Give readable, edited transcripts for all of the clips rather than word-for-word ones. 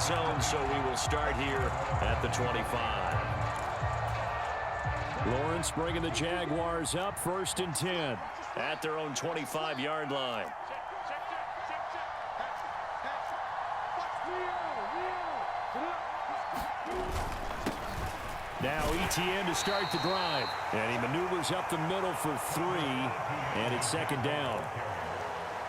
zone, so we will start here at the 25. Lawrence bringing the Jaguars up 1st and 10 at their own 25-yard line. Now ETN to start the drive. And he maneuvers up the middle for 3. And it's 2nd down.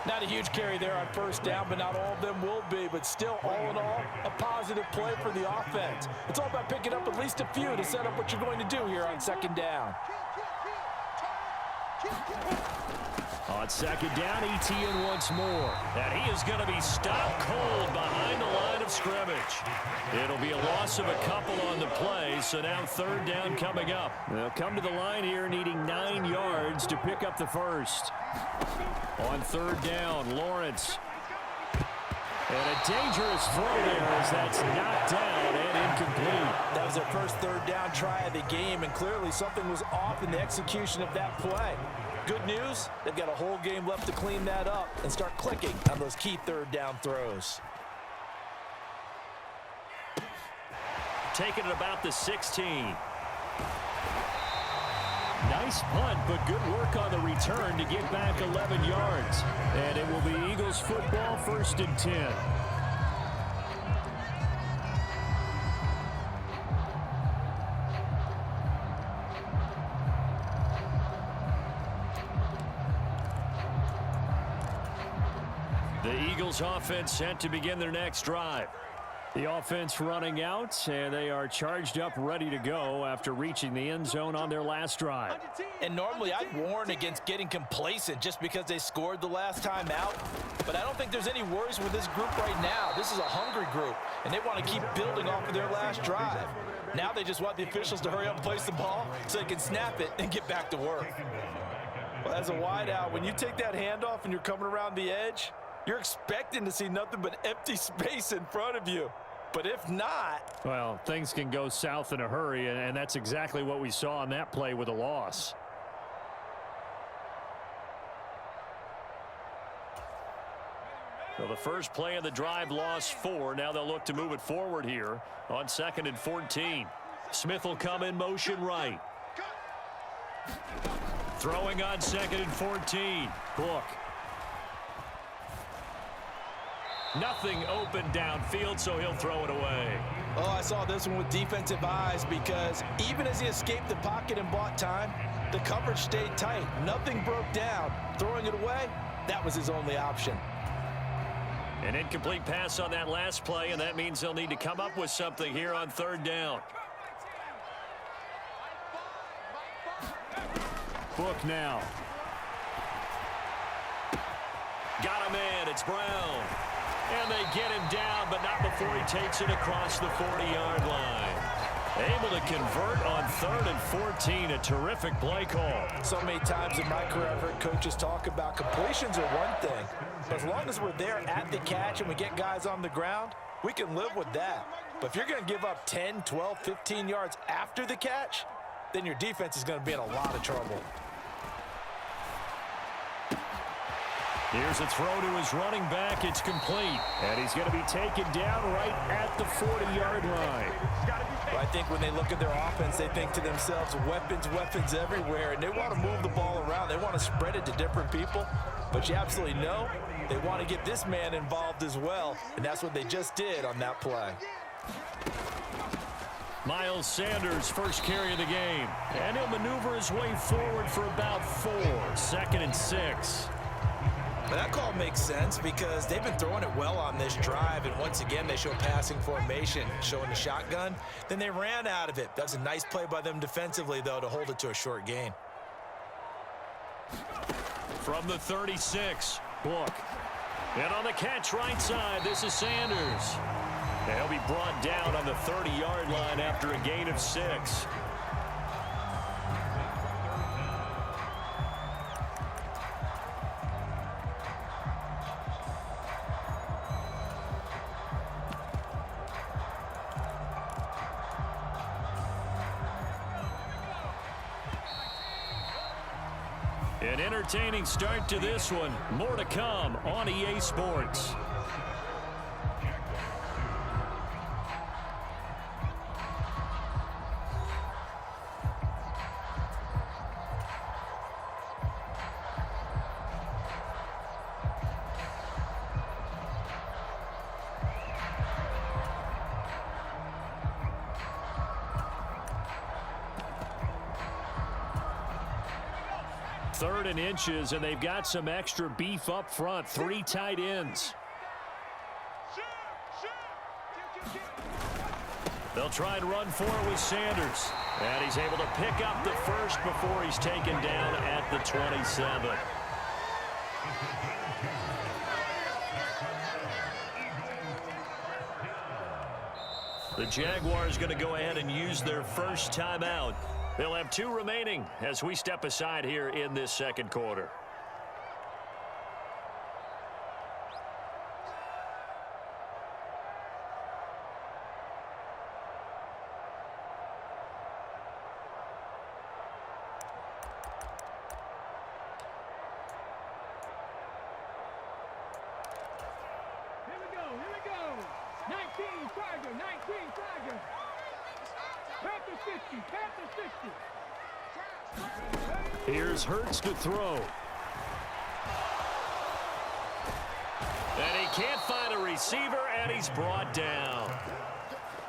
Not a huge carry there on 1st down, but not all of them will be. But still, all in all, a positive play for the offense. It's all about picking up at least a few to set up what you're going to do here on 2nd down. On 2nd down, ETN once more. And he is going to be stopped cold behind the line of scrimmage. It'll be a loss of a couple on the play, so now 3rd down coming up. They'll come to the line here needing 9 yards to pick up the first. On 3rd down, Lawrence. And a dangerous throw there as that's knocked down and incomplete. That was their first 3rd down try of the game, and clearly something was off in the execution of that play. Good news, they've got a whole game left to clean that up and start clicking on those key 3rd down throws. Taking it about the 16. Nice punt, but good work on the return to get back 11 yards. And it will be Eagles football 1st and 10. The Eagles offense set to begin their next drive. The offense running out, and they are charged up, ready to go after reaching the end zone on their last drive. And normally I'd warn against getting complacent just because they scored the last time out. But I don't think there's any worries with this group right now. This is a hungry group, and they want to keep building off of their last drive. Now they just want the officials to hurry up and place the ball so they can snap it and get back to work. Well, as a wideout, when you take that handoff and you're coming around the edge, you're expecting to see nothing but empty space in front of you. But if not... well, things can go south in a hurry, and that's exactly what we saw on that play with a loss. So the first play of the drive lost 4. Now they'll look to move it forward here on 2nd and 14. Smith will come in motion right. Throwing on 2nd and 14. Book. Nothing open downfield, so he'll throw it away. Oh, I saw this one with defensive eyes because even as he escaped the pocket and bought time, the coverage stayed tight. Nothing broke down. Throwing it away, that was his only option. An incomplete pass on that last play, and that means they'll need to come up with something here on 3rd down. Book now. Got him in. It's Brown. And they get him down, but not before he takes it across the 40-yard line. Able to convert on 3rd and 14. A terrific play call. So many times in my career I've heard coaches talk about completions are one thing. But as long as we're there at the catch and we get guys on the ground, we can live with that. But if you're going to give up 10, 12, 15 yards after the catch, then your defense is going to be in a lot of trouble. Here's a throw to his running back. It's complete. And he's going to be taken down right at the 40-yard line. Well, I think when they look at their offense, they think to themselves, weapons, weapons everywhere. And they want to move the ball around. They want to spread it to different people. But you absolutely know they want to get this man involved as well. And that's what they just did on that play. Miles Sanders, first carry of the game. And he'll maneuver his way forward for about 4. 2nd and 6. But that call makes sense because they've been throwing it well on this drive, and once again they show passing formation, showing the shotgun. Then they ran out of it. That's a nice play by them defensively, though, to hold it to a short gain. From the 36, Book. and on the catch right side, this is Sanders. And he'll be brought down on the 30-yard line after a gain of 6. An entertaining start to this one. More to come on EA Sports. 3rd and inches, and they've got some extra beef up front. 3 tight ends. They'll try and run for it with Sanders. And he's able to pick up the first before he's taken down at the 27. The Jaguars going to go ahead and use their first timeout. They'll have 2 remaining as we step aside here in this second quarter. Here's Hurts to throw. And he can't find a receiver, and he's brought down.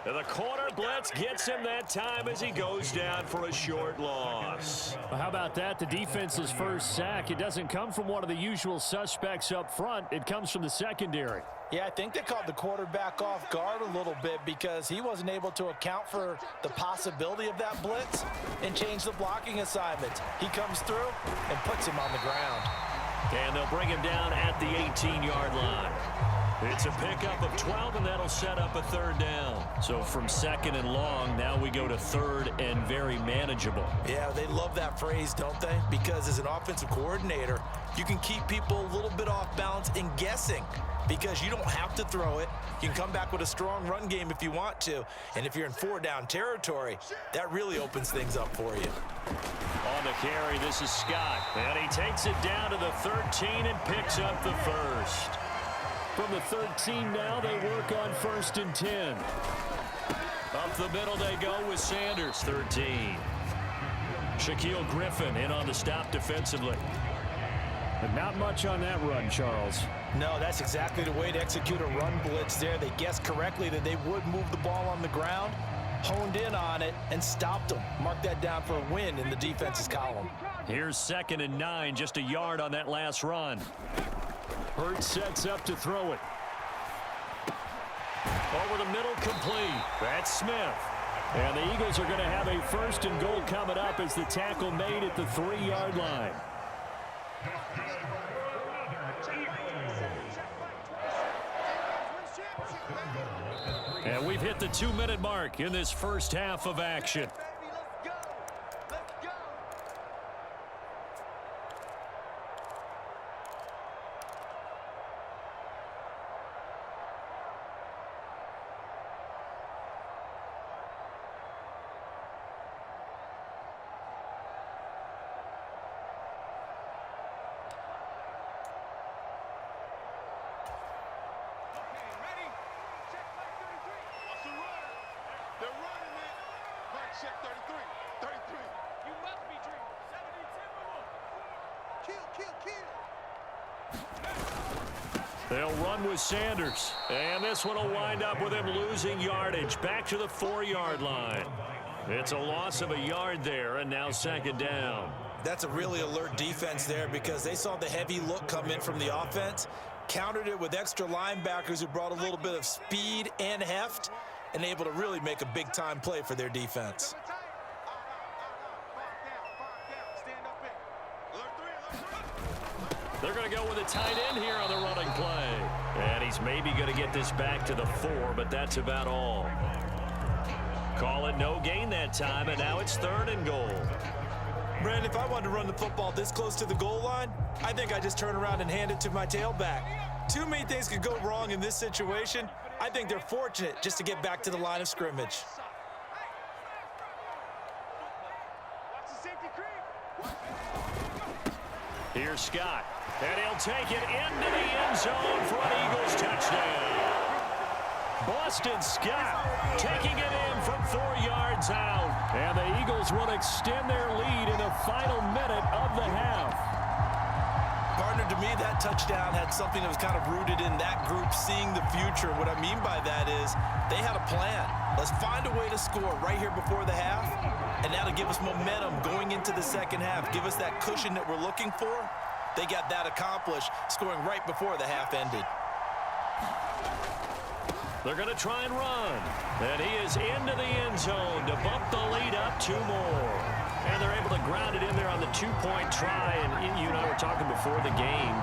And the corner blitz gets him that time as he goes down for a short loss. Well, how about that? The defense's first sack. It doesn't come from one of the usual suspects up front. It comes from the secondary. Yeah, I think they caught the quarterback off guard a little bit because he wasn't able to account for the possibility of that blitz and change the blocking assignment. He comes through and puts him on the ground. And they'll bring him down at the 18-yard line. It's a pickup of 12, and that'll set up a 3rd down. So from 2nd and long, now we go to 3rd and very manageable. Yeah, they love that phrase, don't they? Because as an offensive coordinator, you can keep people a little bit off balance and guessing because you don't have to throw it. You can come back with a strong run game if you want to. And if you're in 4-down territory, that really opens things up for you. On the carry, this is Scott. And he takes it down to the 13 and picks up the first. From the 13 now, they work on 1st and 10. Up the middle they go with Sanders, 13. Shaquille Griffin in on the stop defensively. But not much on that run, Charles. No, that's exactly the way to execute a run blitz there. They guessed correctly that they would move the ball on the ground, honed in on it, and stopped them. Mark that down for a win in the defense's column. Here's 2nd and 9, just a yard on that last run. Hurts sets up to throw it. Over the middle, complete. That's Smith. And the Eagles are going to have a 1st and goal coming up as the tackle made at the 3-yard line. And we've hit the 2-minute mark in this first half of action. They'll run with Sanders. And this one will wind up with him losing yardage. Back to the 4-yard line. It's a loss of a yard there, and now 2nd down. That's a really alert defense there because they saw the heavy look come in from the offense, countered it with extra linebackers who brought a little bit of speed and heft, and able to really make a big-time play for their defense. They're going to go with a tight end here on the running play. And he's maybe going to get this back to the 4, but that's about all. Call it no gain that time, and now it's 3rd and goal. Brandon, if I wanted to run the football this close to the goal line, I think I just turn around and hand it to my tailback. Too many things could go wrong in this situation. I think they're fortunate just to get back to the line of scrimmage. Here's Scott. And he'll take it into the end zone for an Eagles touchdown. Boston Scott taking it in from 4 yards out. And the Eagles will extend their lead in the final minute of the half. Partner, to me, that touchdown had something that was kind of rooted in that group seeing the future. What I mean by that is they had a plan. Let's find a way to score right here before the half, and that'll give us momentum going into the second half. Give us that cushion that we're looking for. They got that accomplished, scoring right before the half ended. They're going to try and run. And he is into the end zone to bump the lead up 2 more. And they're able to ground it in there on the 2-point try. And you and I were talking before the game.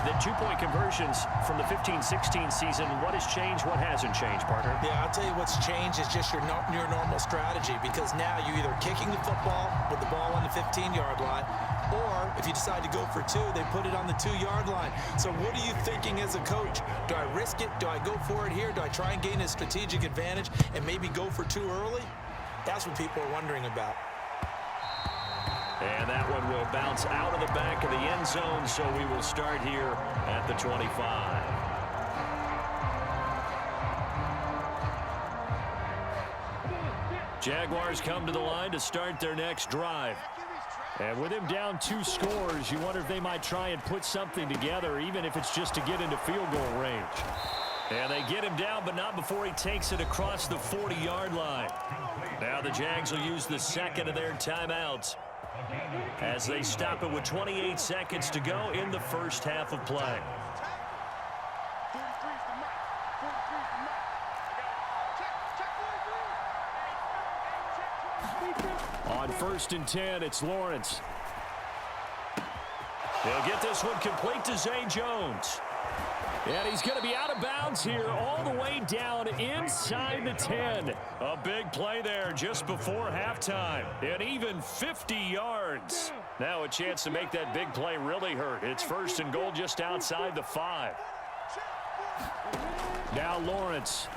The 2-point conversions from the 15-16 season, what has changed, what hasn't changed, partner? Yeah, I'll tell you what's changed is just your normal strategy, because now you're either kicking the football with the ball on the 15-yard line, or if you decide to go for 2, they put it on the 2-yard line. So what are you thinking as a coach? Do I risk it? Do I go for it here? Do I try and gain a strategic advantage and maybe go for 2 early? That's what people are wondering about. And that one will bounce out of the back of the end zone, so we will start here at the 25. Jaguars come to the line to start their next drive. And with him down 2 scores, you wonder if they might try and put something together, even if it's just to get into field goal range. And they get him down, but not before he takes it across the 40-yard line. Now the Jags will use the second of their timeouts as they stop it with 28 seconds to go in the first half of play. On 1st and 10, it's Lawrence. He'll get this one complete to Zay Jones. And he's going to be out of bounds here all the way down inside the 10. A big play there just before halftime. And even 50 yards. Now a chance to make that big play really hurt. It's 1st and goal just outside the 5. Now Lawrence.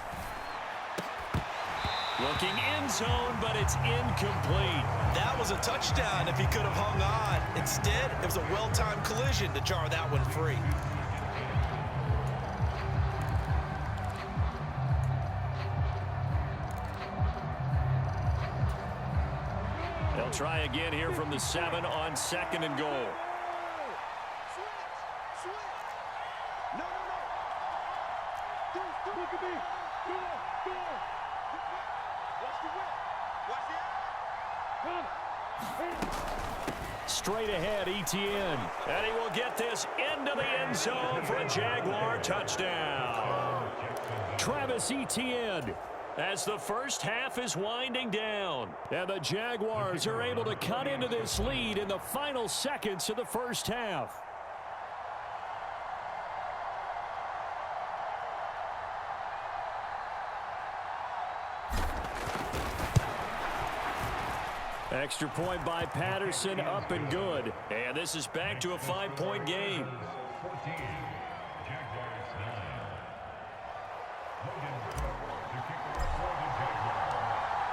Looking end zone, but it's incomplete. That was a touchdown if he could have hung on. Instead, it was a well-timed collision to jar that one free. They'll try again here from the 7 on 2nd and goal. Straight ahead, Etienne. And he will get this into the end zone for a Jaguar touchdown. Travis Etienne, as the first half is winding down. And the Jaguars are able to cut into this lead in the final seconds of the first half. Extra point by Patterson, up and good. And this is back to a 5-point game.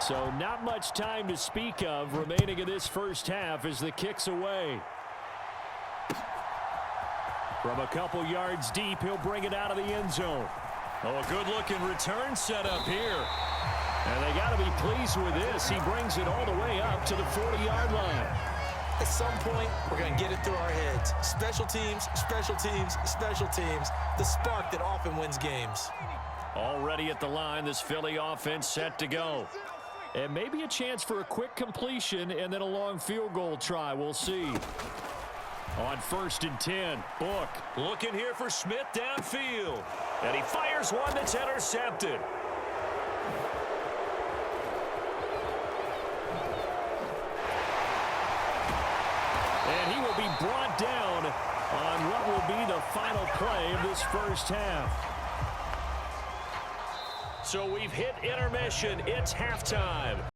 So not much time to speak of remaining in this first half as the kick's away. From a couple yards deep, he'll bring it out of the end zone. Oh, a good-looking return set up here. And they got to be pleased with this. He brings it all the way up to the 40-yard line. At some point, we're going to get it through our heads. Special teams, special teams, special teams. The spark that often wins games. Already at the line, this Philly offense set to go. And maybe a chance for a quick completion and then a long field goal try. We'll see. On 1st and 10, Book looking here for Smith downfield. And he fires one that's intercepted. And he will be brought down on what will be the final play of this first half. So we've hit intermission. It's halftime.